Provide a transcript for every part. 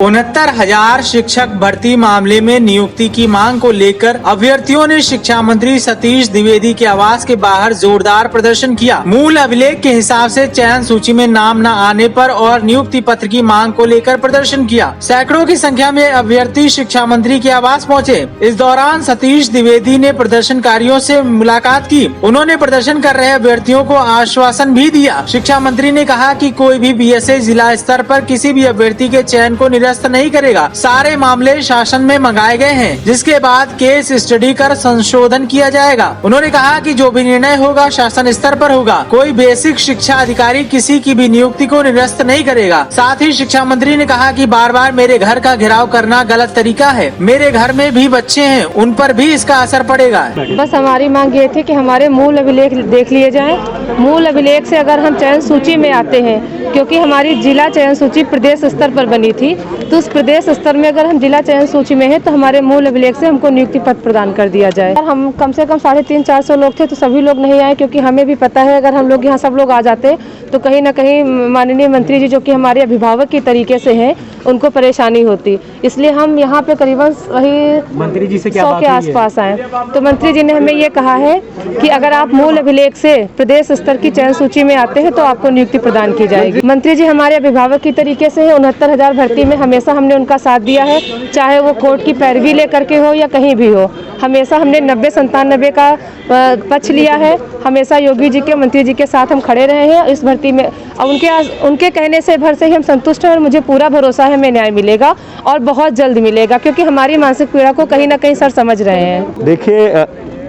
69,000 शिक्षक भर्ती मामले में नियुक्ति की मांग को लेकर अभ्यर्थियों ने शिक्षा मंत्री सतीश द्विवेदी के आवास के बाहर जोरदार प्रदर्शन किया। मूल अभिलेख के हिसाब से चयन सूची में नाम न आने पर और नियुक्ति पत्र की मांग को लेकर प्रदर्शन किया। सैकड़ों की संख्या में अभ्यर्थी शिक्षा मंत्री के आवास पहुंचे। इस दौरान सतीश द्विवेदी ने प्रदर्शनकारियों से मुलाकात की। उन्होंने प्रदर्शन कर रहे अभ्यर्थियों को आश्वासन भी दिया। शिक्षा मंत्री ने कहा कि कोई भी बीएसए जिला स्तर पर किसी भी अभ्यर्थी के चयन को निरस्त नहीं करेगा। सारे मामले शासन में मंगाए गए हैं, जिसके बाद केस स्टडी कर संशोधन किया जाएगा। उन्होंने कहा कि जो भी निर्णय होगा शासन स्तर पर होगा। कोई बेसिक शिक्षा अधिकारी किसी की भी नियुक्ति को निरस्त नहीं करेगा। साथ ही शिक्षा मंत्री ने कहा कि बार बार मेरे घर का घेराव करना गलत तरीका है। मेरे घर में भी बच्चे हैं, उन पर भी इसका असर पड़ेगा। बस हमारी मांग ये थी कि हमारे मूल अभिलेख देख लिए जाएं। मूल अभिलेख से अगर हम चयन सूची में आते हैं, क्योंकि हमारी जिला चयन सूची प्रदेश स्तर पर बनी थी, तो उस प्रदेश स्तर में अगर हम जिला चयन सूची में हैं तो हमारे मूल अभिलेख से हमको नियुक्ति पत्र प्रदान कर दिया जाए। हम कम से कम 350-400 लोग थे, तो सभी लोग नहीं आए, क्योंकि हमें भी पता है अगर हम लोग यहाँ सब लोग आ जाते तो कहीं न कहीं माननीय मंत्री जी, जो कि हमारे अभिभावक की तरीके से हैं, उनको परेशानी होती। इसलिए हम यहाँ पे करीबन वही मंत्री जी से 100 के आसपास आए। तो मंत्री जी ने हमें ये कहा है कि अगर आप मूल अभिलेख से प्रदेश स्तर की चयन सूची में आते हैं तो आपको नियुक्ति प्रदान की जाएगी। मंत्री जी हमारे अभिभावक की तरीके से है। 69,000 भर्ती में हमेशा हमने उनका साथ दिया है, चाहे वो कोर्ट की पैरवी लेकर के हो या कहीं भी हो। हमेशा हमने 90-97 का पक्ष लिया है। हमेशा योगी जी के, मंत्री जी के साथ हम खड़े रहे हैं इस भर्ती में। उनके कहने से भर से ही हम संतुष्ट हैं और मुझे पूरा भरोसा है हमें न्याय मिलेगा और बहुत जल्द मिलेगा, क्योंकि हमारी मानसिक पीड़ा को कहीं ना कहीं सर समझ रहे हैं। देखिए,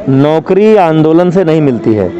नौकरी आंदोलन से नहीं मिलती है,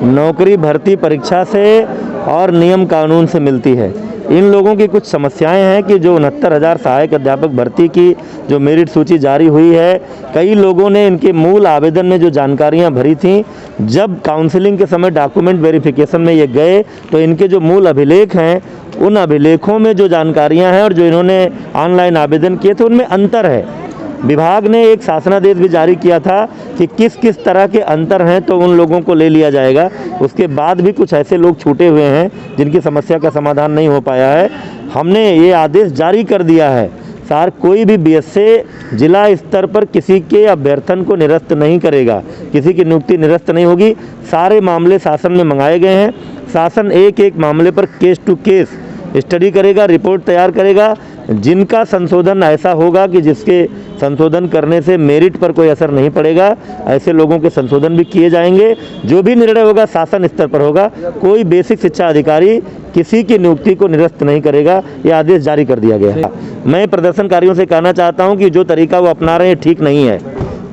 नौकरी भर्ती परीक्षा से और नियम कानून से मिलती है। इन लोगों की कुछ समस्याएं हैं कि जो 69,000 सहायक अध्यापक भर्ती की जो मेरिट सूची जारी हुई है, कई लोगों ने इनके मूल आवेदन में जो जानकारियां भरी थी, जब काउंसलिंग के समय डॉक्यूमेंट वेरिफिकेशन में ये गए तो इनके जो मूल अभिलेख हैं, उन अभिलेखों में जो जानकारियां हैं और जो इन्होंने ऑनलाइन आवेदन किए थे उनमें अंतर है। विभाग ने एक शासनादेश भी जारी किया था कि किस किस तरह के अंतर हैं तो उन लोगों को ले लिया जाएगा। उसके बाद भी कुछ ऐसे लोग छूटे हुए हैं जिनकी समस्या का समाधान नहीं हो पाया है। हमने ये आदेश जारी कर दिया है, सर कोई भी बीएसए जिला स्तर पर किसी के अभ्यर्थन को निरस्त नहीं करेगा, किसी की नियुक्ति निरस्त नहीं होगी। सारे मामले शासन में मंगाए गए हैं। शासन एक एक मामले पर केस टू केस स्टडी करेगा, रिपोर्ट तैयार करेगा। जिनका संशोधन ऐसा होगा कि जिसके संशोधन करने से मेरिट पर कोई असर नहीं पड़ेगा, ऐसे लोगों के संशोधन भी किए जाएंगे। जो भी निर्णय होगा शासन स्तर पर होगा। कोई बेसिक शिक्षा अधिकारी किसी की नियुक्ति को निरस्त नहीं करेगा, ये आदेश जारी कर दिया गया है। मैं प्रदर्शनकारियों से कहना चाहता हूँ कि जो तरीका वो अपना रहे हैं ठीक नहीं है।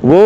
वो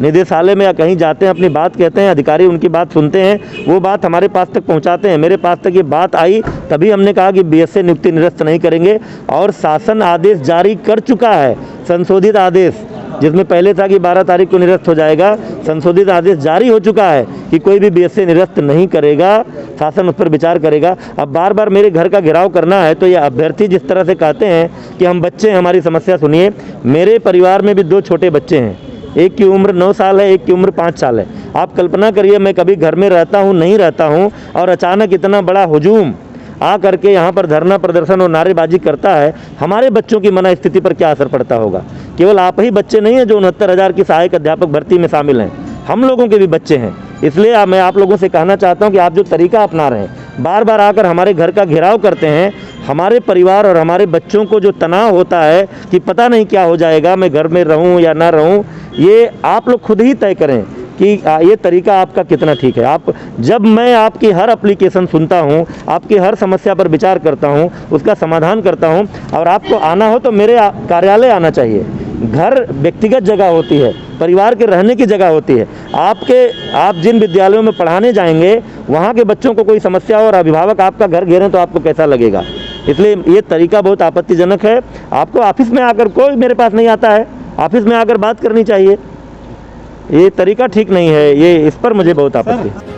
निदेशालय में या कहीं जाते हैं, अपनी बात कहते हैं, अधिकारी उनकी बात सुनते हैं, वो बात हमारे पास तक पहुंचाते हैं। मेरे पास तक ये बात आई, तभी हमने कहा कि बीएसए नियुक्ति निरस्त नहीं करेंगे। और शासन आदेश जारी कर चुका है, संशोधित आदेश, जिसमें पहले था कि 12 तारीख को निरस्त हो जाएगा। संशोधित आदेश जारी हो चुका है कि कोई भी बीएसए निरस्त नहीं करेगा, शासन उस पर विचार करेगा। अब बार बार मेरे घर का घेराव करना है तो ये अभ्यर्थी जिस तरह से कहते हैं कि हम बच्चे हैं, हमारी समस्या सुनिए। मेरे परिवार में भी 2 छोटे बच्चे हैं, एक की उम्र 9 साल है, एक की उम्र 5 साल है। आप कल्पना करिए, मैं कभी घर में रहता हूँ नहीं रहता हूँ और अचानक इतना बड़ा हुजूम आ करके यहाँ पर धरना प्रदर्शन और नारेबाजी करता है, हमारे बच्चों की मना स्थिति पर क्या असर पड़ता होगा। केवल आप ही बच्चे नहीं हैं जो 69,000 की सहायक अध्यापक भर्ती में शामिल हैं, हम लोगों के भी बच्चे हैं। इसलिए मैं आप लोगों से कहना चाहता हूं कि आप जो तरीका अपना रहे हैं, बार बार आकर हमारे घर का घेराव करते हैं, हमारे परिवार और हमारे बच्चों को जो तनाव होता है कि पता नहीं क्या हो जाएगा, मैं घर में रहूं या ना रहूं, ये आप लोग खुद ही तय करें कि ये तरीका आपका कितना ठीक है। आप, जब मैं आपकी हर एप्लीकेशन सुनता हूं, आपकी हर समस्या पर विचार करता हूं, उसका समाधान करता हूं, और आपको आना हो तो मेरे कार्यालय आना चाहिए। घर व्यक्तिगत जगह होती है, परिवार के रहने की जगह होती है। आप जिन विद्यालयों में पढ़ाने जाएंगे, वहाँ के बच्चों को कोई समस्या हो और अभिभावक आपका घर घेरें तो आपको कैसा लगेगा। इसलिए ये तरीका बहुत आपत्तिजनक है। आपको ऑफिस में आकर, कोई मेरे पास नहीं आता है, ऑफिस में आकर बात करनी चाहिए। ये तरीका ठीक नहीं है, ये इस पर मुझे बहुत आपत्ति है।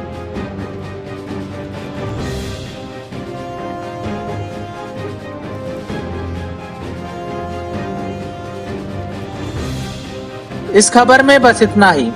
इस खबर में बस इतना ही।